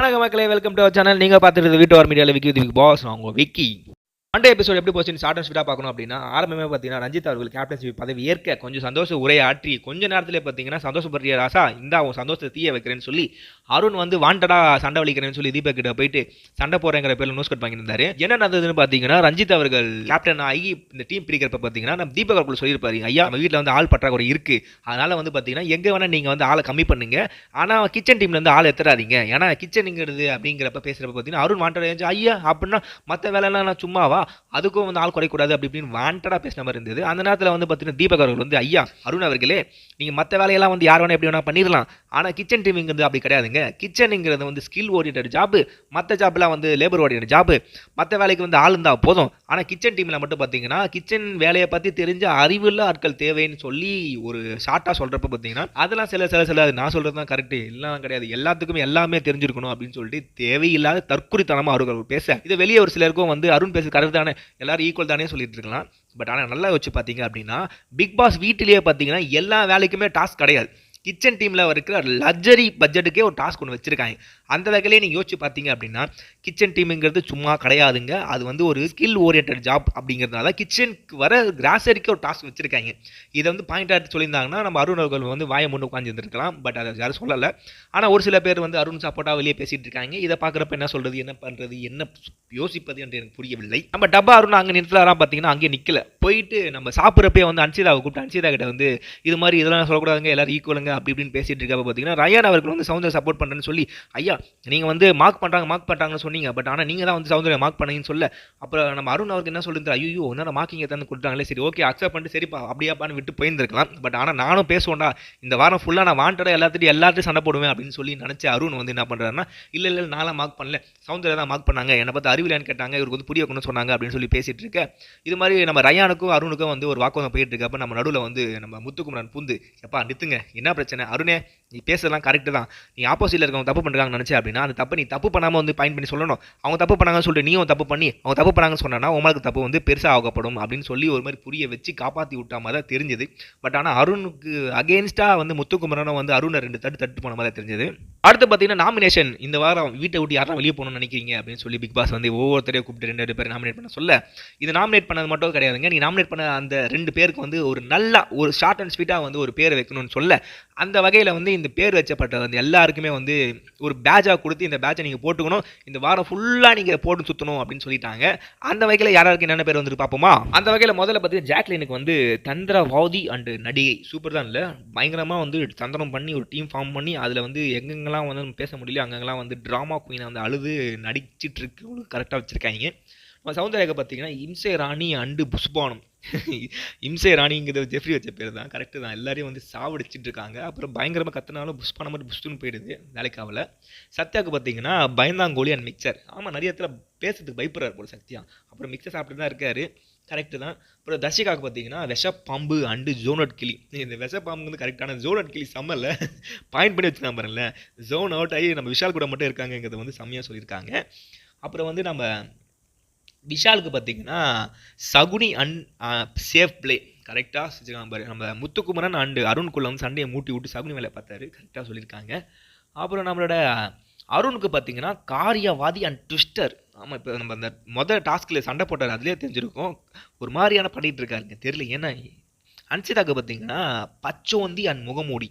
வணக்கம் மக்களே, welcome to our channel. நீங்கள் பார்த்துட்டு வீட்டு வார் மீடியாவில் விக்கி வித் பாஸ். நான் உங்கள் விக்கி. மண்டே எபிசோட் எப்படி போச்சுன்னு ஷார்ட் அண்ட் ஸ்வீட்டாக பார்க்கணும் அப்படின்னா, ஆரம்பமே பார்த்தீங்கன்னா ரஞ்சித் அவர்கள் கேப்டன்சி பதவி ஏற்க கொஞ்சம் சந்தோஷ உரையை ஆற்றி கொஞ்ச நேரத்திலே பார்த்தீங்கன்னா சந்தோஷப்படுறிய ராசா இந்தா உன் சந்தோஷத்தை தீய வைக்கிறேன்னு சொல்லி அருண் வந்து வாண்டடாக சண்டை வலிக்கிறேன்னு சொல்லி தீபக் கிட்ட போயிட்டு சண்டை போகிறேங்கிற பேரில் நியூஸ் கட் பண்ணியிருந்தாரு. என்ன நடந்ததுன்னு பார்த்தீங்கன்னா, ரஞ்சித் அவர்கள் கேப்டன் ஆகி இந்த டீம் பிரிக்கிறப்ப பார்த்தீங்கன்னா நம்ம தீபக் அவர்கள் சொல்லியிருப்பாரு, ஐயா நம்ம வீட்டில் வந்து ஆள் பற்றாக்குறை இருக்குது, அதனால் வந்து பார்த்தீங்கன்னா எங்கே வேணால் நீங்கள் வந்து ஆளை கம்மி பண்ணுங்க, ஆனால் கிச்சன் டீம்லேருந்து ஆள் எத்துறாதீங்க, ஏன்னா கிச்சனுங்கிறது அப்படிங்கிறப்ப பேசுகிறப்ப பார்த்தீங்கன்னா அருண் வாண்டடா ஐயா அப்படின்னா மற்ற வேலைலாம் நான் சும்மாவா, அதுக்கும் வந்து ஆள் குறைக்கூடாது அப்படி இப்படின்னு வாண்டடாக பேசின மாதிரி இருந்தது. அந்த நேரத்தில் வந்து பார்த்தீங்கன்னா தீபக் அவர்கள் வந்து, ஐயா அருண் அவர்களே நீங்கள் மற்ற வேலையெல்லாம் வந்து யார் வேணா எப்படி வேணா பண்ணிடலாம், ஆனால் கிச்சன் டீமிங்கிறது அப்படி கிடையாதுங்க. கிச்சனுங்கிறது வந்து ஸ்கில் ஓரியன்ட் ஜாப்பு, மற்ற ஜாப்லாம் வந்து லேபர் ஓரியன்ட் ஜாப்பு, மற்ற வேலைக்கு வந்து ஆள் இருந்தால் போதும், ஆனால் கிச்சன் டீமில் மட்டும் பார்த்தீங்கன்னா கிச்சன் வேலையை பற்றி தெரிஞ்ச அறிவுள்ள ஆட்கள் தேவைன்னு சொல்லி ஒரு ஷார்ட்டாக சொல்கிறப்ப பார்த்தீங்கன்னா அதெல்லாம் சில நான் சொல்கிறது தான் கரெக்டு எல்லாம் கிடையாது, எல்லாத்துக்குமே எல்லாமே தெரிஞ்சிருக்கணும் அப்படின்னு சொல்லிட்டு தேவையில்லாத தற்குறித்தனமாக அவர்கள் பேச, இது வெளியே ஒரு சிலருக்கும் வந்து அருண் பேச கரெக்ட் தானே, எல்லாரும் ஈக்குவல் தானே சொல்லிட்டு இருக்கலாம். பட் ஆனால் நல்லா வச்சு பார்த்தீங்க அப்படின்னா பிக் பாஸ் வீட்டிலேயே பார்த்தீங்கன்னா எல்லா வேலைக்குமே டாஸ்க் கிடையாது. கிச்சன் டீமில் இருக்கிற லக்ஸரி பட்ஜெட்டுக்கே ஒரு டாஸ்க் ஒன்று வச்சுருக்காங்க. அந்த வகையிலே நீங்கள் யோசிச்சு பார்த்தீங்க அப்படின்னா கிச்சன் டீமுங்கிறது சும்மா கிடையாதுங்க, அது வந்து ஒரு ஸ்கில் ஓரியன்ட் ஜாப் அப்படிங்கிறதுனால கிச்சனுக்கு வர கிராசரிக்கு ஒரு டாஸ்க் வச்சுருக்காங்க. இதை வந்து பாயிண்ட் ஆகிட்டு சொல்லியிருந்தாங்கன்னா நம்ம அருண் அவர்கள் வந்து வாயை முன்னு உட்காந்துருந்துருக்கலாம். பட் அதை யாரும் சொல்லலை. ஆனால் ஒரு சில பேர் வந்து அருண் சப்போர்ட்டாக வெளியே பேசிகிட்டு இருக்காங்க. இதை பார்க்குறப்ப என்ன சொல்கிறது, என்ன பண்ணுறது, என்ன யோசிப்பது என்று எனக்கு புரியவில்லை. நம்ம டப்பா அருண் அங்கே நிறுத்தலாம் பார்த்தீங்கன்னா அங்கேயே நிற்கல, போயிட்டு நம்ம சாப்பிட்றப்பே வந்து அன்சிதாவை கூப்பிட்டு அன்சிதா கிட்ட வந்து இது மாதிரி இதெல்லாம் சொல்லக்கூடாதுங்க, எல்லாரும் ஈக்குவலுங்க அப்படி இப்படின்னு பேசிட்டு இருக்கப்ப பார்த்தீங்கன்னா ரயான் அவர்கள் வந்து சௌந்தர்யா சப்போர்ட் பண்ணுறேன்னு சொல்லி, ஐயா நீங்கள் வந்து மார்க் பண்ணுறாங்கன்னு சொன்னீங்க, பட் ஆனால் நீங்கள் தான் வந்து சௌந்தர்யா மார்க் பண்ணீங்கன்னு சொல்ல, அப்புறம் நம்ம அருண் அவருக்கு என்ன சொல்லியிருந்தார், ஐயோ என்ன மார்க்கிங் எத்தனை கொடுத்தாங்களே, சரி ஓகே அக்செப்ட் பண்ணிட்டு சரிப்பா அப்படியாப்பான்னு விட்டு போயிருந்துருக்கலாம். பட் ஆனால் நானும் பேசுவேன்டா, இந்த வாரம் ஃபுல்லாக நான் வாண்டடாக எல்லாத்தையும் சண்டை போடுவேன் அப்படின்னு சொல்லி நினச்ச அருண் வந்து என்ன பண்ணுறாருன்னா, இல்லை நான்லாம் மார்க் பண்ணல, சௌந்தர்யா தான் மார்க் பண்ணாங்க, என்னை பார்த்து அறிவிலான்னு கேட்டாங்க, இவருக்கு வந்து புரிய வைக்கணும்னு சொன்னாங்க அப்படின்னு சொல்லி பேசிட்டு இருக்க. இது மாதிரி நம்ம ரயானுக்கும் அருணுக்கும் வந்து ஒரு வாக்குவாதம் போயிட்டு இருக்கப்ப நம்ம நடுவில் வந்து நம்ம முத்துக்குமரன் பூந்து, எப்பா நிறுத்துங்க என்ன பிரச்சனை அருணே, நீ பேசலாம் கரெக்டு தான், நீ ஆப்போசிட்டில் இருக்கவங்க தப்பு பண்ணுறாங்கன்னு நினச்சே அப்படின்னா அந்த தப்பு நீ தப்பு பண்ணாமல் வந்து பாயிண்ட் பண்ணி சொல்லணும், அவங்க தப்பு பண்ணாங்கன்னு சொல்லிட்டு நீயும் தப்பு பண்ணி அவங்க தப்பு பண்ணாங்கன்னு சொன்னா உங்களுக்கு தப்பு வந்து பெருசாக ஆகப்படும் அப்படின்னு சொல்லி ஒரு மாதிரி புரிய வச்சு காப்பாற்றி விட்டா மாதிரி தான் தெரிஞ்சது. பட் ஆனால் அருணுக்கு அகேன்ஸ்டாக வந்து முத்துக்குமரனும் வந்து அருணை 2 தட்டு போன மாதிரி தெரிஞ்சது. அடுத்து பார்த்தீங்கன்னா நாமினேஷன், இந்த வாரம் வீட்டை விட்டு யாரும் வெளியே போகணும்னு நினைக்கிறீங்க அப்படின்னு சொல்லி பிக் பாஸ் வந்து ஒவ்வொருத்தரையும் கூப்பிட்டு 2 பேர் நாமினேட் பண்ண சொல்ல, இது நாமினேட் பண்ணது மட்டும் கிடையாதுங்க, நீ நாமினேட் பண்ண அந்த 2 பேருக்கு வந்து ஒரு நல்ல ஒரு ஷார்ட் அண்ட் ஸ்வீட்டாக வந்து ஒரு பேர் வைக்கணும்னு சொல்ல, அந்த வகையில் வந்து இந்த பேர் வச்சப்பட்ட வந்து எல்லாருக்குமே வந்து ஒரு பேட்சாக கொடுத்து இந்த பேட்சை நீங்கள் போட்டுக்கணும், இந்த வாரம் ஃபுல்லாக நீங்கள் போட்டு சுற்றணும் அப்படின்னு சொல்லிட்டாங்க. அந்த வகையில் யாராருக்கு என்னென்ன பேர் வந்துட்டு பார்ப்போமா. அந்த வகையில் முதல்ல பார்த்தீங்கன்னா ஜாக்லினுக்கு வந்து தந்திரவாதி அண்டு நடிகை சூப்பர் தான், இல்லை பயங்கரமாக வந்து தந்திரம் பண்ணி ஒரு டீம் ஃபார்ம் பண்ணி அதில் வந்து எங்கெங்கெல்லாம் வந்து பேச முடியல அங்கெல்லாம் வந்து ட்ராமா குயினை வந்து அழுது நடிச்சிட்டு இருக்கு கரெக்டாக வச்சுருக்காங்க. நம்ம சௌந்தர்யாவுக்கு பார்த்தீங்கன்னா இம்சை ராணி அண்டு புஷ்பானம், இம்சை ராணிங்கிறது ஜெஃப்ரி வச்ச பேர் தான், கரெக்டு தான், எல்லாரையும் வந்து சாவடிச்சிட்டு இருக்காங்க. அப்புறம் பயங்கரமாக கத்தினாலும் புஷ்பானம் மட்டும் புஷ்டுன்னு போயிடுது வேலைக்காவில். சத்யாவுக்கு பார்த்தீங்கன்னா பயந்தாங்கோலி அண்ட் மிக்சர், ஆமாம் நிறைய இடத்துல பேசுறதுக்கு பயப்படுறாரு போல சத்யா, அப்புறம் மிக்சர் சாப்பிட்டு தான் இருக்காரு கரெக்டு தான். அப்புறம் தர்ஷிகாவுக்கு பார்த்தீங்கன்னா விஷப்பாம்பு அண்டு ஜோனட் கிளி, இந்த விஷப்பாம்பு வந்து கரெக்டான ஜோனட் கிளி செம்மல்ல பாயிண்ட் பண்ணி வச்சுருக்காங்க பாருங்கள, ஜோன் அவுட் ஆகி நம்ம விஷால் கூட மட்டும் இருக்காங்கிறத வந்து செம்மையாக சொல்லியிருக்காங்க. அப்புறம் வந்து நம்ம விஷாலுக்கு பார்த்தீங்கன்னா சகுனி அண்ட் சேஃப் பிளே கரெக்டாக செஞ்சுருக்காங்க பாரு, நம்ம முத்துக்குமரன் அண்டு அருண்குள்ள வந்து சண்டையை மூட்டி விட்டு சகுனி வேலை பார்த்தாரு கரெக்டாக சொல்லியிருக்காங்க. அப்புறம் நம்மளோட அருணுக்கு பார்த்தீங்கன்னா காரியவாதி அண்ட் ட்விஸ்டர், ஆமாம் இப்போ நம்ம அந்த மொதல் டாஸ்கில் சண்டை போட்டார் அதுலேயே தெரிஞ்சிருக்கும் ஒரு மாதிரியான பண்ணிகிட்டு இருக்காருங்க தெரியல. ஏன்னா அன்சிதாக்கு பார்த்தீங்கன்னா பச்சோந்தி அண்ட் முகமூடி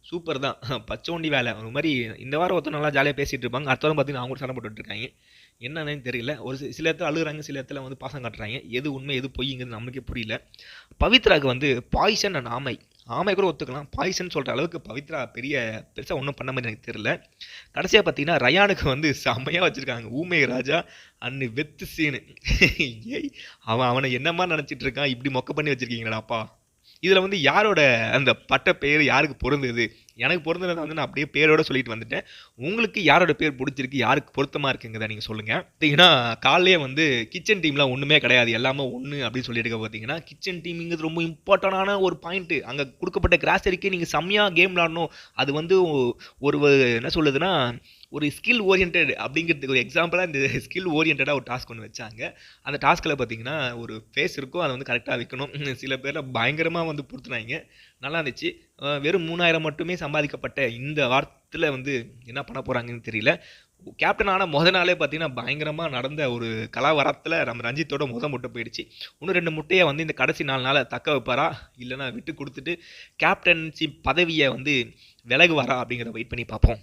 சூப்பர் தான், பச்சோண்டி வேலை ஒரு மாதிரி. இந்த வாரம் ஒருத்தர் நல்லா ஜாலியாக பேசிகிட்டு இருப்பாங்க, அடுத்த வாரம் பார்த்தீங்கன்னா அவங்க சண்டை போட்டுட்ருக்காங்க, என்னன்னு தெரியல. ஒரு சில இடத்துல அழுகுறாங்க, சில இடத்துல வந்து பாசம் காட்டுறாங்க, எது உண்மை எது பொய்ங்கிறது நம்மளுக்கே புரியல. பவித்ராவுக்கு வந்து பாய்சன் அண்ட் ஆமை கூட ஒத்துக்கலாம், பாய்சன் சொல்கிற அளவுக்கு பவித்ரா பெருசாக ஒன்றும் பண்ண மாதிரி எனக்கு தெரியல. கடைசியாக பார்த்தீங்கன்னா ரயானுக்கு வந்து செம்மையாக வச்சுருக்காங்க ஊமை ராஜா அன்னு வெத்து சீனு, அவனை என்னமா நினச்சிட்டு இருக்கான், இப்படி மொக்க பண்ணி வச்சுருக்கீங்களாப்பா. இதில் வந்து யாரோட அந்த பட்ட பேர் யாருக்கு பொருந்தது, எனக்கு பொருந்ததை வந்து நான் அப்படியே பேரோட சொல்லிட்டு வந்துட்டேன். உங்களுக்கு யாரோட பேர் பிடிச்சிருக்கு, யாருக்கு பொருத்தமாக இருக்குங்கிறத நீங்கள் சொல்லுங்கள். பார்த்தீங்கன்னா காலையே வந்து கிச்சன் டீம்லாம் ஒன்றுமே கிடையாது எல்லாமே ஒன்று அப்படின்னு சொல்லிட்டு பார்த்தீங்கன்னா கிச்சன் டீமுங்கிறது ரொம்ப இம்பார்ட்டண்டான ஒரு பாயிண்ட்டு. அங்கே கொடுக்கப்பட்ட கிராசரிக்கு நீங்கள் செம்மையாக கேம் விளாடணும், அது வந்து ஒரு என்ன சொல்லுதுன்னா ஒரு ஸ்கில் ஓரியன்ட் அப்படிங்கிறதுக்கு ஒரு எக்ஸாம்பிளாக இந்த ஸ்கில் ஓரியன்டாக ஒரு டாஸ்க் ஒன்று வச்சாங்க. அந்த டாஸ்கில் பார்த்தீங்கன்னா ஒரு ஃபேஸ் இருக்கும், அதை வந்து கரெக்டாக வைக்கணும். சில பேரில் பயங்கரமாக வந்து பொறுத்துனாங்க, நல்லா இருந்துச்சு. வெறும் 3000 மட்டுமே சம்பாதிக்கப்பட்ட இந்த 10 வந்து என்ன பண்ண போகிறாங்கன்னு தெரியல. கேப்டன் ஆன நாளே பார்த்தீங்கன்னா பயங்கரமாக நடந்த ஒரு கலவரத்தில் நம்ம ரஞ்சித்தோட முட்டை போயிடுச்சு. இன்னும் 2 முட்டையை வந்து இந்த கடைசி 4 நாளை தக்க வைப்பாரா, இல்லைனா விட்டு கொடுத்துட்டு கேப்டன்சி பதவியை வந்து விலகுவாரா அப்படிங்கிறத வெயிட் பண்ணி பார்ப்போம்.